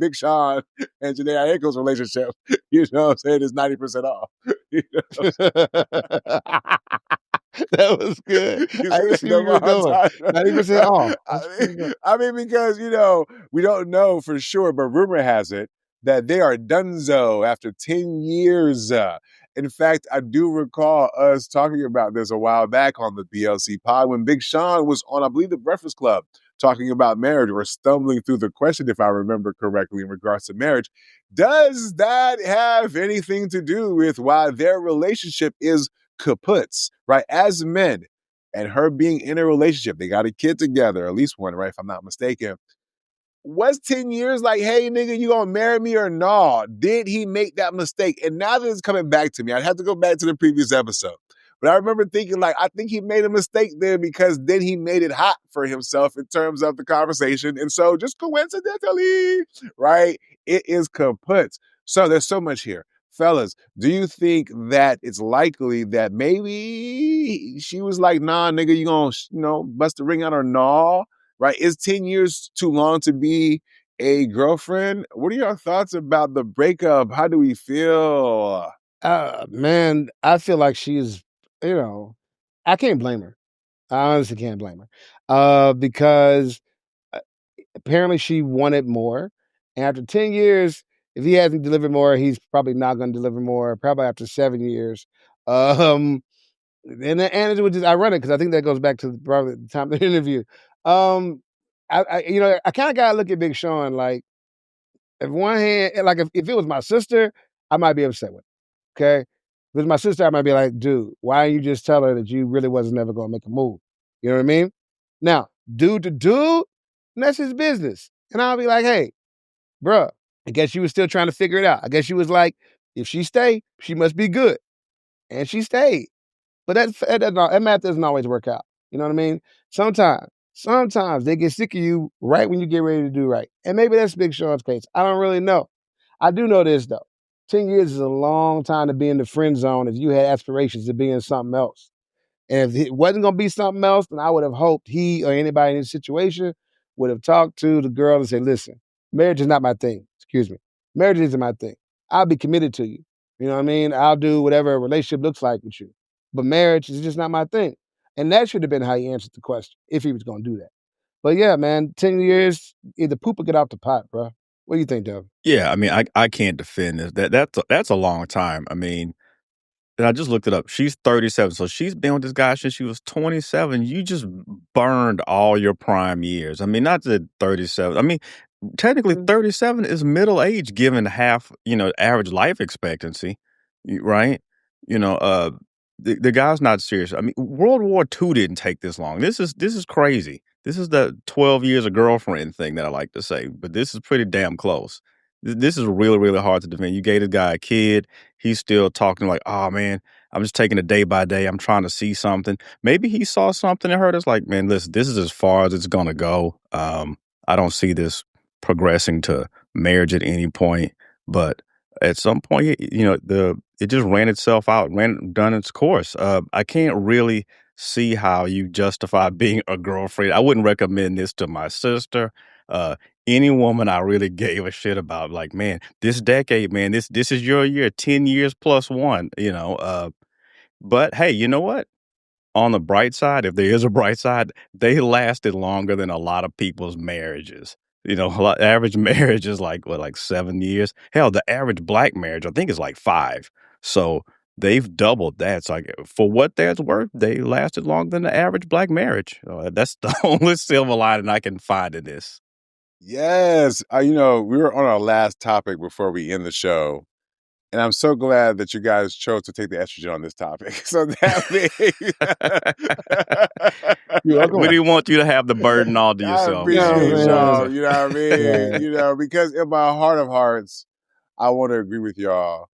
Big Sean and Jhené Aiko's relationship, you know what I'm saying, is 90% off. You know? That was good. You I see where you're going. 90% off. I mean, because, you know, we don't know for sure, but rumor has it that they are donezo after 10 years. In fact, I do recall us talking about this a while back on the BLC pod when Big Sean was on, I believe, the Breakfast Club talking about marriage or stumbling through the question, if I remember correctly, in regards to marriage. Does that have anything to do with why their relationship is kaputs, right? As men, and her being in a relationship, they got a kid together, at least one, right? If I'm not mistaken. Was 10 years like, hey, nigga, you gonna marry me or no? Did he make that mistake? And now that it's coming back to me, I'd have to go back to the previous episode. But I remember thinking, like, I think he made a mistake there because then he made it hot for himself in terms of the conversation. And so just coincidentally, right, it is kaput. So there's so much here. Fellas, do you think that it's likely that maybe she was like, nah, nigga, you gonna, bust the ring out or nah? Right? Is 10 years too long to be a girlfriend? What are your thoughts about the breakup? How do we feel? Man, I feel like she's, I can't blame her. I honestly can't blame her. Because apparently she wanted more. And after 10 years, if he hasn't delivered more, he's probably not going to deliver more, probably after 7 years. And it was just ironic because I think that goes back to probably the time of the interview. I kind of got to look at Big Sean like, if one hand, like if it was my sister, I might be upset with her, okay? If it was my sister, I might be like, dude, why don't you just tell her that you really wasn't never going to make a move? You know what I mean? Now, dude to dude, that's his business. And I'll be like, hey, bruh, I guess you was still trying to figure it out. I guess you was like, if she stay, she must be good. And she stayed. But that math doesn't always work out. You know what I mean? Sometimes they get sick of you right when you get ready to do right. And maybe that's Big Sean's case. I don't really know. I do know this, though. 10 years is a long time to be in the friend zone if you had aspirations to be in something else. And if it wasn't going to be something else, then I would have hoped he or anybody in this situation would have talked to the girl and said, listen, marriage is not my thing. Excuse me. Marriage isn't my thing. I'll be committed to you. You know what I mean? I'll do whatever a relationship looks like with you. But marriage is just not my thing. And that should have been how he answered the question, if he was going to do that. But yeah, man, 10 years, either poop or get out the pot, bro. What do you think, Dov? Yeah, I mean, I can't defend this. That's a long time. I mean, and I just looked it up. She's 37, so she's been with this guy since she was 27. You just burned all your prime years. I mean, not the 37. I mean, technically 37 is middle age given half, average life expectancy, right? The guy's not serious. I mean, World War II didn't take this long. This is crazy. This is the 12 years of girlfriend thing that I like to say, but this is pretty damn close. This is really, really hard to defend. You gave the guy a kid. He's still talking like, oh, man, I'm just taking it day by day. I'm trying to see something. Maybe he saw something and heard us like, man, listen, this is as far as it's going to go. I don't see this progressing to marriage at any point. But at some point, it just ran itself out, done its course. I can't really see how you justify being a girlfriend. I wouldn't recommend this to my sister. Any woman I really gave a shit about, like, man, this decade, man, this is your year, 10 years plus one, But hey, you know what? On the bright side, if there is a bright side, they lasted longer than a lot of people's marriages. Average marriage is like 7 years. Hell, the average black marriage, I think, is like 5. So they've doubled that. It's like, for what that's worth, they lasted longer than the average black marriage. That's the only silver lining I can find in this. Yes. We were on our last topic before we end the show. And I'm so glad that you guys chose to take the estrogen on this topic. So that we didn't want you to have the burden all to yourself. I appreciate y'all. You know what I mean? Because in my heart of hearts, I want to agree with y'all.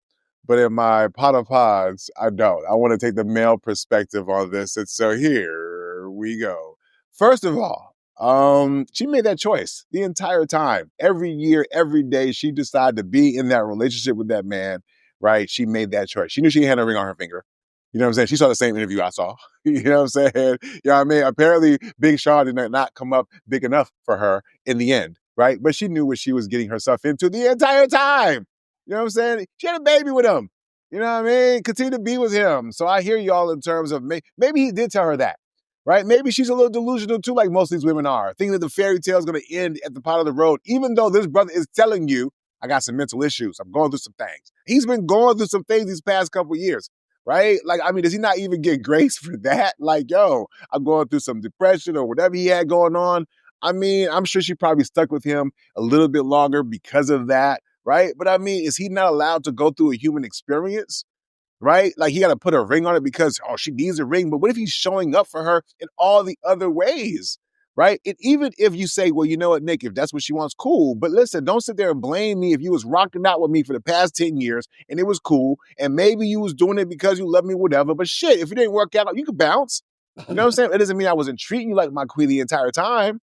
But in my pot of pods, I don't. I want to take the male perspective on this. And so here we go. First of all, she made that choice the entire time. Every year, every day, she decided to be in that relationship with that man, right? She made that choice. She knew she had a ring on her finger. You know what I'm saying? She saw the same interview I saw. You know what I'm saying? You know what I mean? Apparently, Big Sean did not come up big enough for her in the end. right? But she knew what she was getting herself into the entire time. You know what I'm saying? She had a baby with him. You know what I mean? Continue to be with him. So I hear y'all in terms of maybe he did tell her that, right? Maybe she's a little delusional too, like most of these women are, thinking that the fairy tale is going to end at the pot of the road, even though this brother is telling you, I got some mental issues. I'm going through some things. He's been going through some things these past couple of years, right? Like, I mean, does he not even get grace for that? Like, yo, I'm going through some depression or whatever he had going on. I mean, I'm sure she probably stuck with him a little bit longer because of that, right? But I mean, is he not allowed to go through a human experience? Right? Like he got to put a ring on it because, oh, she needs a ring. But what if he's showing up for her in all the other ways? Right? And even if you say, well, you know what, Nick, if that's what she wants, cool. But listen, don't sit there and blame me if you was rocking out with me for the past 10 years and it was cool. And maybe you was doing it because you love me, whatever. But shit, if it didn't work out, you could bounce. You know what I'm saying? It doesn't mean I wasn't treating you like my queen the entire time.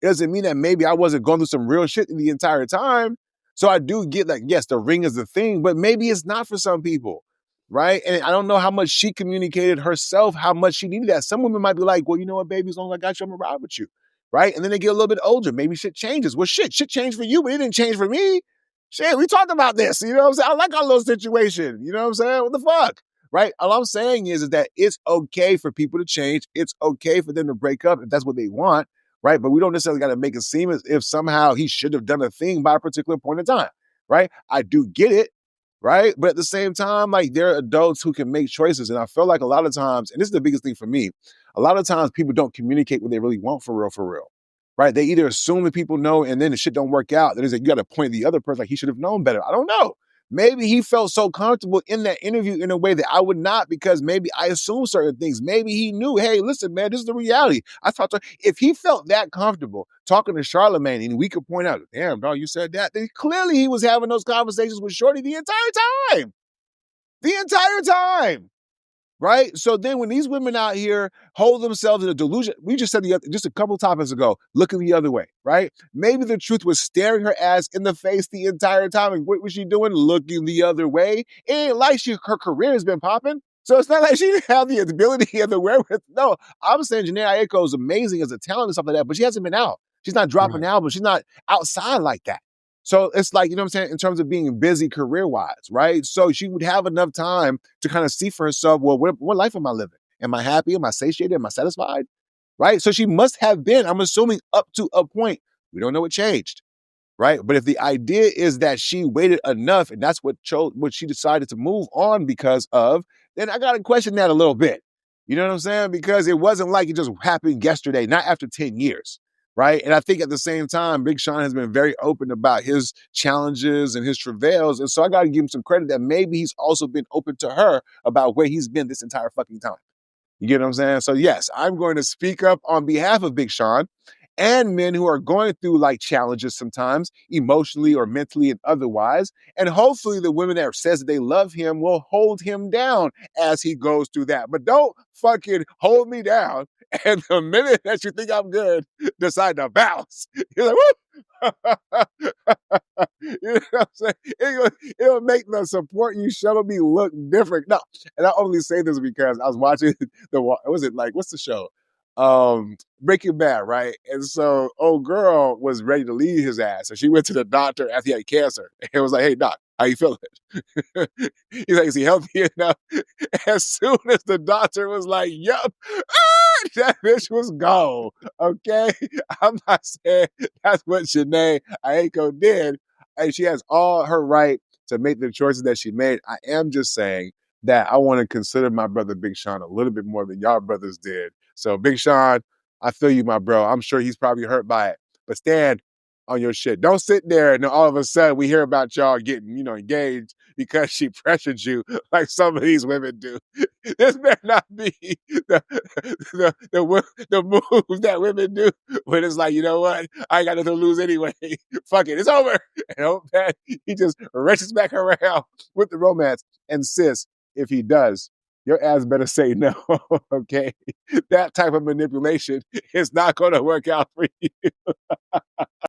It doesn't mean that maybe I wasn't going through some real shit the entire time. So I do get like, yes, the ring is the thing, but maybe it's not for some people. Right. And I don't know how much she communicated herself, how much she needed that. Some women might be like, well, you know what, baby, as long as I got you, I'm gonna ride with you. Right. And then they get a little bit older. Maybe shit changes. Well, shit changed for you, but it didn't change for me. Shit, we talked about this. You know what I'm saying? I like our little situation. You know what I'm saying? What the fuck? Right. All I'm saying is that it's okay for people to change. It's okay for them to break up if that's what they want. Right. But we don't necessarily got to make it seem as if somehow he should have done a thing by a particular point in time. Right. I do get it. Right. But at the same time, like there are adults who can make choices. And I feel like a lot of times, and this is the biggest thing for me, a lot of times people don't communicate what they really want for real, for real. Right. They either assume that people know and then the shit don't work out. Then it's like you got to point the other person like he should have known better. I don't know. Maybe he felt so comfortable in that interview in a way that I would not because maybe I assume certain things. Maybe he knew, hey, listen, man, this is the reality. I thought if he felt that comfortable talking to Charlemagne and we could point out, damn, dog, you said that, then clearly he was having those conversations with Shorty the entire time. The entire time. Right? So then when these women out here hold themselves in a delusion, we just said just a couple topics ago, looking the other way, right? Maybe the truth was staring her ass in the face the entire time. And what was she doing? Looking the other way. It ain't like her career has been popping. So it's not like she didn't have the ability and the wherewithal. No, I'm saying Jhené Aiko is amazing as a talent and stuff like that, but she hasn't been out. She's not dropping albums. She's not outside like that. So it's like, you know what I'm saying, in terms of being busy career-wise, right? So she would have enough time to kind of see for herself, well, what life am I living? Am I happy? Am I satiated? Am I satisfied? Right? So she must have been, I'm assuming, up to a point. We don't know what changed, right? But if the idea is that she waited enough and that's what she decided to move on because of, then I got to question that a little bit. You know what I'm saying? Because it wasn't like it just happened yesterday, not after 10 years. Right. And I think at the same time, Big Sean has been very open about his challenges and his travails. And so I got to give him some credit that maybe he's also been open to her about where he's been this entire fucking time. You get what I'm saying? So yes, I'm going to speak up on behalf of Big Sean and men who are going through like challenges sometimes, emotionally or mentally and otherwise. And hopefully the women that says that they love him will hold him down as he goes through that. But don't fucking hold me down. And the minute that you think I'm good, decide to bounce. You're like, woo! You know what I'm saying? It'll make the support you show me look different. No, and I only say this because I was watching was it like, what's the show? Breaking Bad, right? And so old girl was ready to leave his ass. So she went to the doctor after he had cancer. And was like, hey, doc, how you feeling? He's like, is he healthy enough? As soon as the doctor was like, yup, that bitch was gone. Okay? I'm not saying that's what Jhené Aiko did. And she has all her right to make the choices that she made. I am just saying that I want to consider my brother Big Sean a little bit more than y'all brothers did. So Big Sean, I feel you, my bro. I'm sure he's probably hurt by it. But stand on your shit. Don't sit there and then all of a sudden we hear about y'all getting, engaged because she pressured you like some of these women do. This may not be the moves that women do when it's like, you know what? I ain't got nothing to lose anyway. Fuck it, it's over. And hope that he just reaches back around with the romance. And sis, if he does, your ass better say no, okay? That type of manipulation is not going to work out for you.